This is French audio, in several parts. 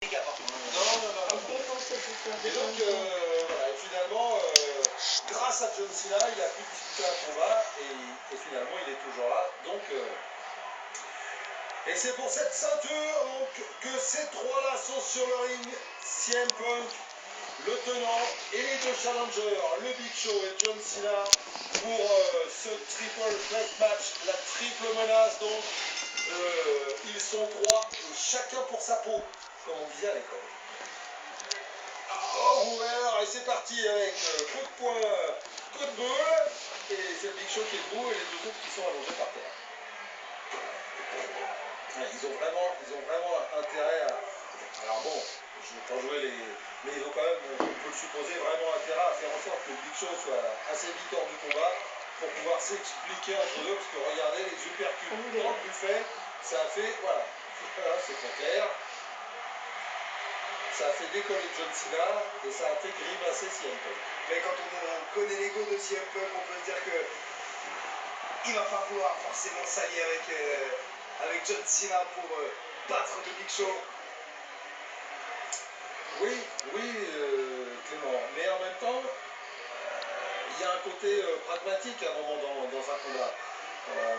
Et donc, voilà, et finalement, grâce à John Cena, il a pu disputer un combat et finalement il est toujours là. Donc, et c'est pour cette ceinture donc, que ces trois-là sont sur le ring. CM Punk, le tenant, et les deux challengers, le Big Show et John Cena, pour ce triple threat match, la triple menace. Donc, ils sont trois, chacun pour sa peau, comme on disait à l'école. Oh, ouvert, et c'est parti avec coup de poing, coup de boule, et c'est le Big Show qui est debout et les deux autres qui sont allongés par terre. Ouais, ils ont vraiment intérêt à... Alors bon, je ne vais pas jouer les... Mais ils ont quand même, on peut le supposer, vraiment intérêt à faire en sorte que le Big Show soit assez vite hors du combat pour pouvoir s'expliquer entre eux, parce que regardez les uppercuts dans le buffet, ça a fait, voilà, c'est très clair. Ça a fait décoller John Cena et ça a fait grimacer CM Punk. Mais quand on connaît l'ego de CM Punk, on peut se dire que il va pas vouloir forcément s'allier avec John Cena pour battre le Big Show. Oui, Clément. Mais en même temps, il y a un côté pragmatique à un moment dans un combat.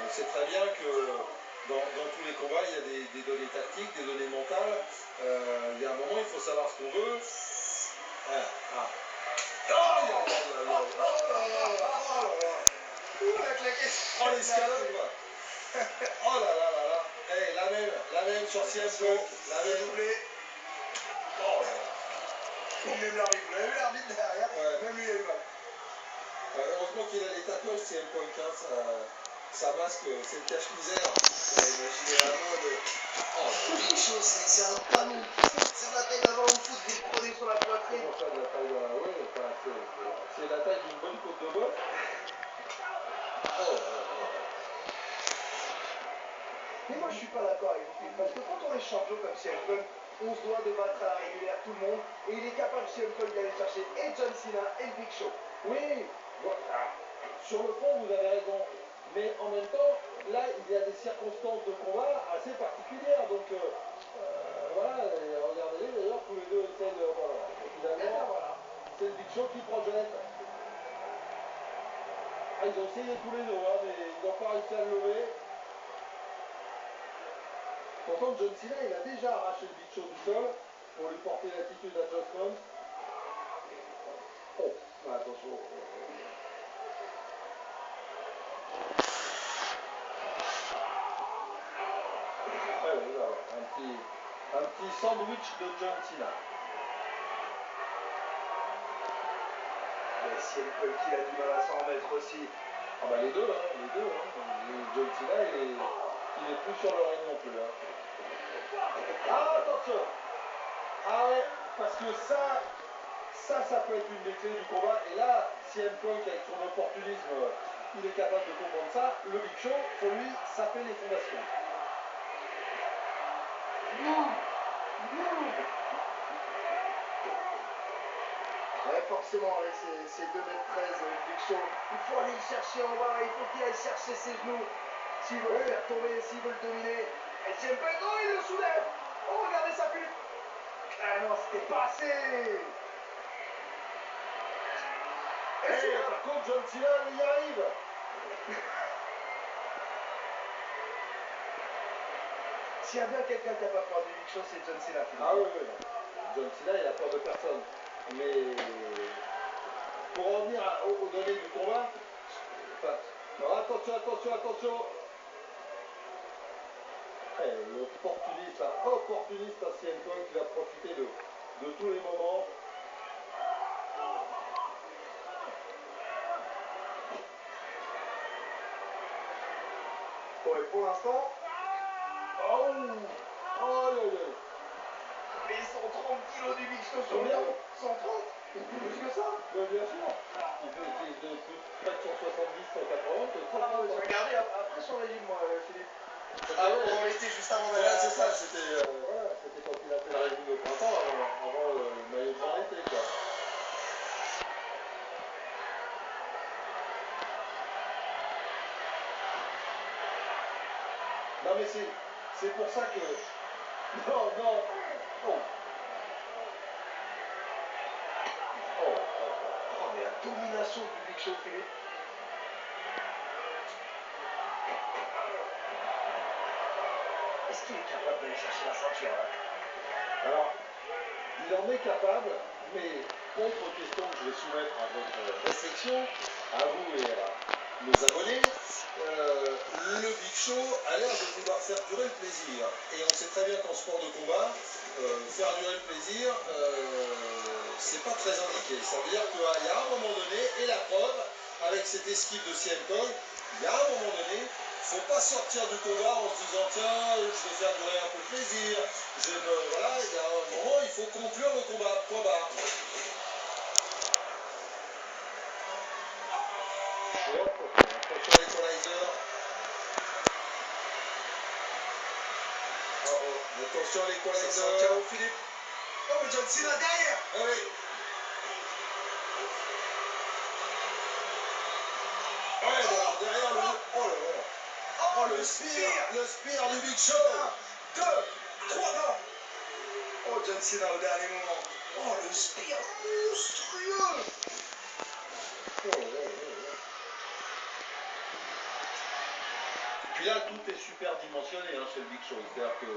On sait très bien que dans tous les combats, il y a des données tactiques, des données mentales. Il y a un moment, il faut savoir ce qu'on veut. Oh l'escalope. Oh là là là là. Hey, la même sur CM Punk. La même doublé. Oh là là. Même l'arbitre, vous avez vu l'arbitre derrière, Ouais. même lui il a eu mal. Heureusement qu'il a les tatouages CM Punk, hein, ça masque, c'est le cache-misère. Imaginez la mode. Oh, Big Show, c'est un ballon de foot, c'est de la taille d'un ballon de foot, vous le prenez sur la poitrine. comment ça de la taille de la... Oui, enfin, c'est la taille d'une bonne côte de bœuf. Oh. Mais moi je suis pas d'accord avec vous, Philippe, parce que quand on est champion comme CM Punk, on se doit de battre à la régulière tout le monde, et il est capable CM Punk d'aller chercher et John Cena et le Big Show. Oui, voilà. Sur le fond, vous avez raison. Mais en même temps, là, il y a des circonstances de combat assez particulières. Donc, voilà, et regardez, d'ailleurs, tous les deux essaient de... Voilà. Finalement, Voilà. c'est le Big Show qui projette. Ah, ils ont essayé tous les deux, hein, mais ils n'ont pas réussi à le lever. Pourtant, John Cena, il a déjà arraché le Big Show du sol pour lui porter l'attitude adjustment. Oh, bah, attention. Ouais, oui, là, un petit sandwich de John Cena. Mais CM Punk, il a du mal à s'en remettre aussi. Ah bah les deux. Et John Cena, il est plus sur le ring non plus. Hein. Ah, attention. Ah ouais, parce que ça peut être une des clés du combat. Et là, CM Punk, avec son opportunisme, il est capable de comprendre ça. Le Big Show, pour lui, ça fait les fondations. Ouais, forcément, avec ses 2,13 m, le Big Show, il faut aller le chercher en bas, il faut qu'il aille chercher ses genoux. S'il veut le faire tomber, s'il veut le dominer. Et CM Punk, oh, il le soulève. Oh, regardez sa pute. Ah non, c'était pas assez. Et par contre, John Cena, il y arrive. S'il y a bien quelqu'un qui n'a pas peur du Big Show, c'est John Cena. Ah oui. John Cena, il a peur de personne. Mais pour revenir aux données du combat, enfin, alors attention. L'opportuniste, à CM Punk qui va profiter de tous les moments. Bon, et pour l'instant, Aïe. les 130 kilos du Big Show sur le Combien? dos. 130. Plus que ça. Mais bien sûr. Il fait près de 170, 180, peut-être Ah, 130. j'ai regardé après son régime, moi, Philippe. Ah ouais. On était juste avant Ouais, c'est ça, c'était quand il a fait le régime de printemps, avant le maillot de bain d'été, quoi. Non mais c'est pour ça que... Non. Oh. Show, Philippe. Est-ce qu'il est capable d'aller chercher la ceinture là? Alors, il en est capable, mais autre question que je vais soumettre à votre réflexion, à vous et à nos abonnés, le Big Show a l'air de vouloir faire durer le plaisir. Et on sait très bien qu'en sport de combat, faire durer le plaisir, c'est pas très indiqué. Ça veut dire qu'il y a un moment donné, et la preuve, avec cette esquive de CM Punk, il y a un moment donné, faut pas sortir du combat en se disant tiens, je vais faire durer un peu le plaisir. Voilà, il y a un moment, il faut conclure le combat. Point barre. Attention à l'équalizer. Attention à l'équalizer. Ciao Philippe. Oh mais John Cena derrière. Ah oui. Ouais, bon, derrière le. Oh là là. Oh, le spear du Big Show. 1, 2, 3, non. Oh John Cena au dernier moment. Oh le spear monstrueux. Oh là là là là. Puis là, tout est super dimensionné chez le Big Show. C'est-à-dire que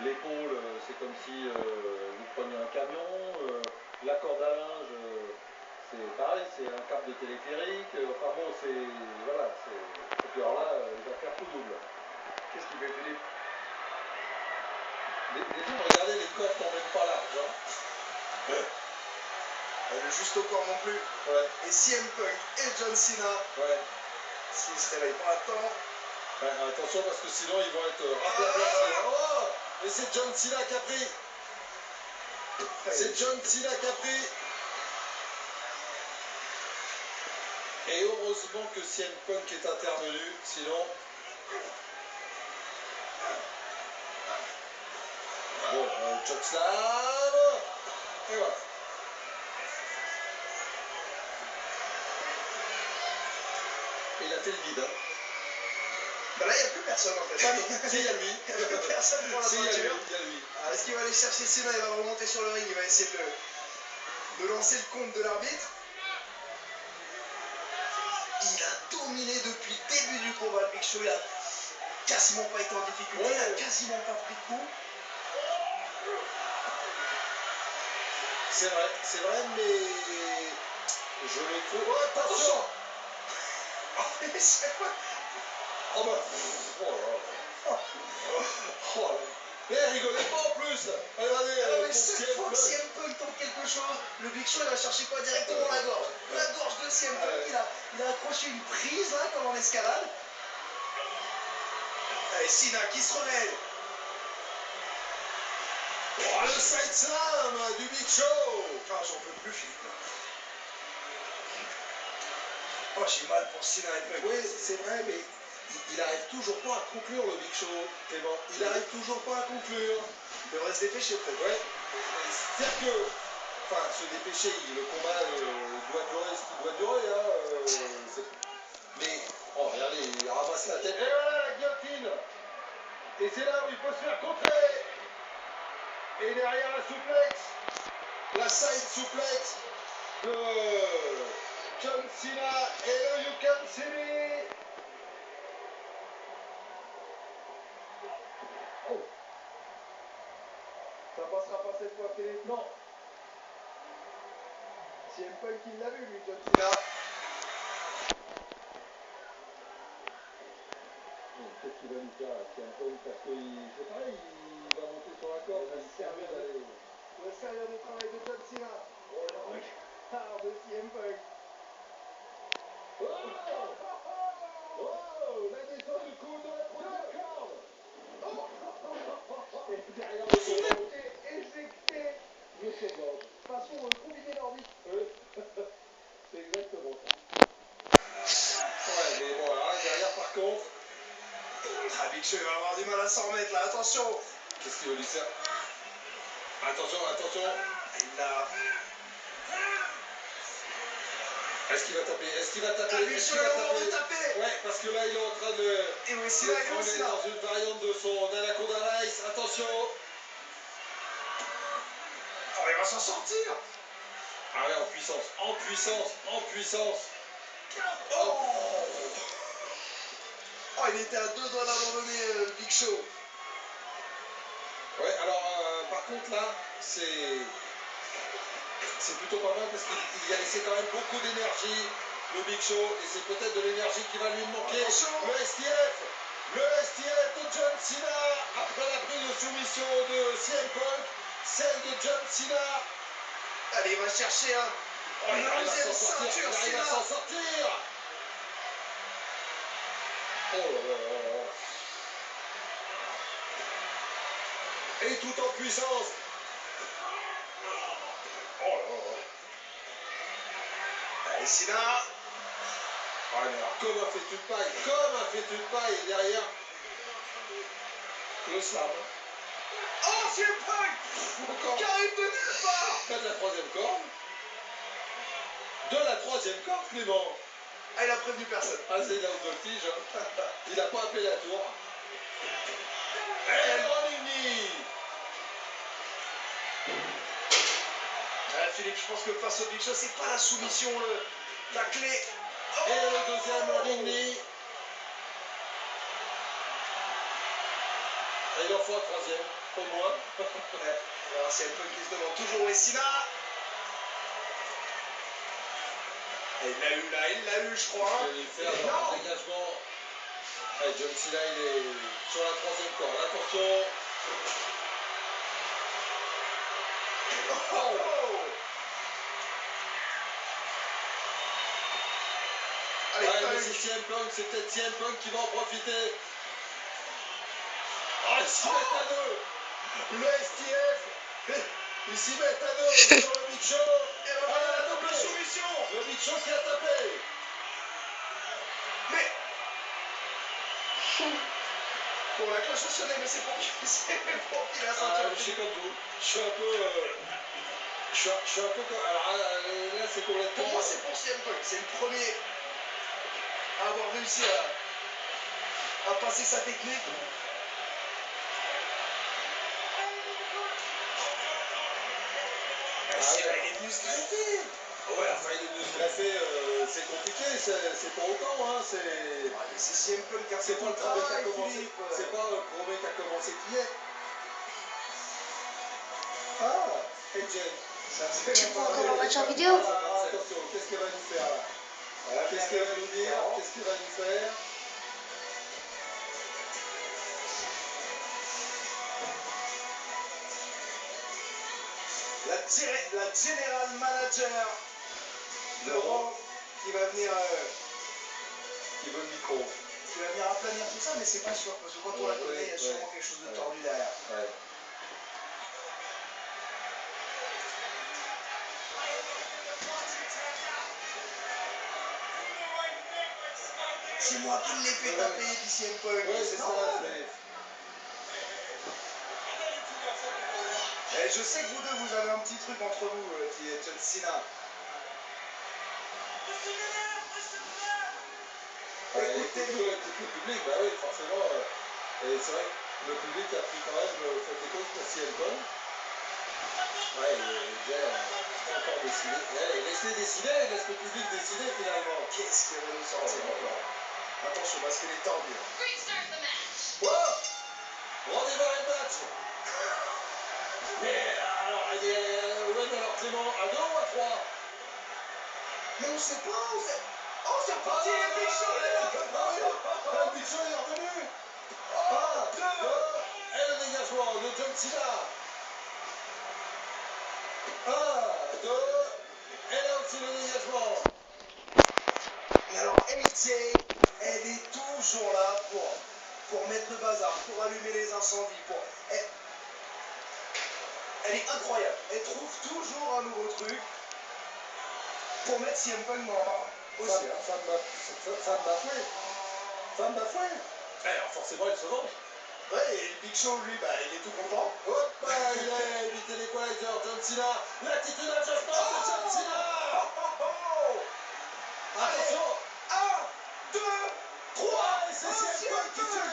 l'épaule, c'est comme si vous preniez un camion. La corde à linge, c'est pareil, c'est un câble de téléphérique. Enfin bon, c'est. Voilà. Et puis alors là, il va faire tout double. Qu'est-ce qu'il fait Philippe? Regardez, les cordes n'ont même pas large. Le juste au corps non plus. Ouais. Et CM Punk et John Cena. Ouais. S'ils se réveillent pas à temps. Attention parce que sinon ils vont être rappelant. Oh, et c'est John Cena qui a pris. C'est John Cena qui a pris. Et heureusement que CM Punk est intervenu, sinon. Bon, chokeslam. Et voilà. Et il a fait le vide. Bah là, il n'y a plus personne en fait. Ah non, si, il y a lui. Il n'y a plus personne pour la Si, il y a lui, ceinture. il y a lui. Est-ce qu'il va aller chercher Cena? Il va remonter sur le ring. Il va essayer de lancer le compte de l'arbitre. Il a dominé depuis le début du combat. Le Big Show, il a quasiment pas été en difficulté. Ouais. Il a quasiment pas pris de coup. C'est vrai, mais je le trouve. Oh, attention. Mais c'est quoi? Oh bah. Oh là là. Oh là. Mais rigolez pas en plus. Regardez. Ah mais chaque fois que CM Punk tente quelque chose, le Big Show il va chercher quoi? Directement la gorge. La gorge de CM Punk, il a accroché une prise là, comme en escalade. Allez, Cena qui se révèle. Oh, le side slam du Big Show. Ah, j'en peux plus, Philippe. Oh, j'ai mal pour Cena et Punk. Oui, c'est vrai, mais il arrive toujours pas à conclure le Big Show, Clément. Il arrive toujours pas à conclure. Il devrait se dépêcher peut-être. Ouais. C'est-à-dire que, enfin, se dépêcher, le combat doit durer ce qu'il doit durer, mais, oh, regardez, il ramasse la tête. Et voilà la guillotine. Et c'est là où il peut se faire contrer. Et derrière la souplex, la side souplex de John Cena et le You Can See Me. Oh. Ça passera pas cette fois, Philippe. Non. CM Punk il l'a vu, lui, John Cena. Qu'est-ce qu'il va nous faire à CM Punk? Parce que, c'est pareil, il va monter sur la corde. Il va se servir du travail de John Cena. Oh, le regard de CM Punk. Oh, oh, la descente du coude de la première corde. Et derrière le Il a saut. été éjecté. Mais c'est bon. Façon combiné nordique. C'est exactement ça. Ouais, mais bon, alors là, derrière, par contre. Ah, Big Show, il va avoir du mal à s'en remettre là. Attention. Qu'est-ce qu'il veut lui faire? Attention, attention. Il l'a. Est-ce qu'il va taper? Est-ce qu'il va taper? Ah, Big Show, il va de taper. Ouais, parce que là, il est en train de. Et voici de la prendre grosse là. dans une variante de son Anaconda Rice. Attention. Oh, il va s'en sortir. Ah ouais, en puissance, en puissance, en puissance. Oh, oh, il était à 2 doigts d'abandonner Big Show. Ouais, alors par contre là, c'est plutôt pas mal parce qu'il a laissé quand même beaucoup d'énergie, le Big Show, et c'est peut-être de l'énergie qui va lui manquer. Attention. Le STF de John Cena, après la prise de soumission de CM Punk, celle de John Cena. Allez, il va chercher un. Oh, il arrive à Deuxième s'en sortir, ceinture, il arrive à Cena. s'en sortir. Oh là là là là. Et tout en puissance. Oh là là. Allez, Cena. Ah mais alors comme un fétu de paille, et derrière, le slam. Oh, CM Punk Encore qui arrive de nulle part. pas de la troisième corde. De la troisième corde, Clément. Ah, il a prévenu personne. Ah, c'est là au voltige. Il n'a pas appelé la tour. Et running knee. Philippe, je pense que face au Big Show, c'est pas la soumission la clé. Oh, et le deuxième running knee. Et il en faut un troisième, au moins. Alors, c'est un peu qui se demande toujours où est Cena. Et il l'a eu là, il l'a eu, je crois. Il fait un dégagement. Allez, John Cena, il est sur la troisième corde. Attention. Oh. Allez, Ouais, mais c'est CM Punk, c'est peut-être CM Punk qui va en profiter. Ah, ils s'y mettent à deux. Le STF, ils s'y mettent à deux sur le Big Show. Et ben voilà la double soumission. Le Big Show qui a tapé. Mais bon, la cloche a sonné, mais c'est pour qu'il a senti Je suis comme vous. Je suis un peu. Je suis un peu comme. Alors là, c'est complètement. Pour moi, c'est pour CM Punk. C'est le premier à avoir réussi à passer sa technique. Cena, il est venu se greffer. Ouais, enfin, il est venu se greffer, c'est compliqué, c'est pas autant, hein, c'est. Ah, mais c'est CM Punk qui a fait C'est tout pas le le premier qui a travail, commencé. Philippe. C'est pas le premier qui a commencé qui est. Ah, hey Jen. Tu prends encore un match en vidéo? Attention, qu'est-ce qu'elle va nous faire là? Qu'est-ce qu'elle va nous dire? Qu'est-ce qu'elle va nous faire? La general manager de Raw qui va venir Qui veut le micro? aplanir tout ça, mais c'est pas sûr, parce que quand on la connaît, il y a sûrement quelque chose de tordu derrière. Ouais. C'est moi qui l'ai fait taper, dit CM Punk. Ouais, c'est c'est ça, normal. Et je sais que vous deux, vous avez un petit truc entre vous, qui est John Cena. Écoute le public, bah oui, forcément. Et c'est vrai que le public a pris quand même fait écho pour CM Punk. Ouais, et Jay, c'est pas encore décidé. Laisse-les décider, laisse le public décider finalement. Qu'est-ce qui va nous sortir encore? Attention, parce qu'elle est tordue. Oh, on démarre le match. Mais alors, ouais, mais alors Clément, à 2 ou à 3? Mais on sait pas, on sait. Oh, c'est reparti, le Big Show est là. Le Big Show est revenu. Oh, 2. Et le dégagement de John Cena. 1, 2, et là aussi le dégagement. Et alors, AJ, elle est toujours là pour mettre le bazar, pour allumer les incendies, Elle est incroyable. Elle trouve toujours un nouveau truc pour mettre CM Punk dans la barre. Aussi, hein. Femme bafouée. Alors forcément, il se venge. Ouais, et Big Show, lui, bah, il est tout content. Hop, il a évité l'équalizer. John Cena, l'attitude adjustment de John Cena. Attention. 1, 2, 3, Et c'est CM Punk qui tire.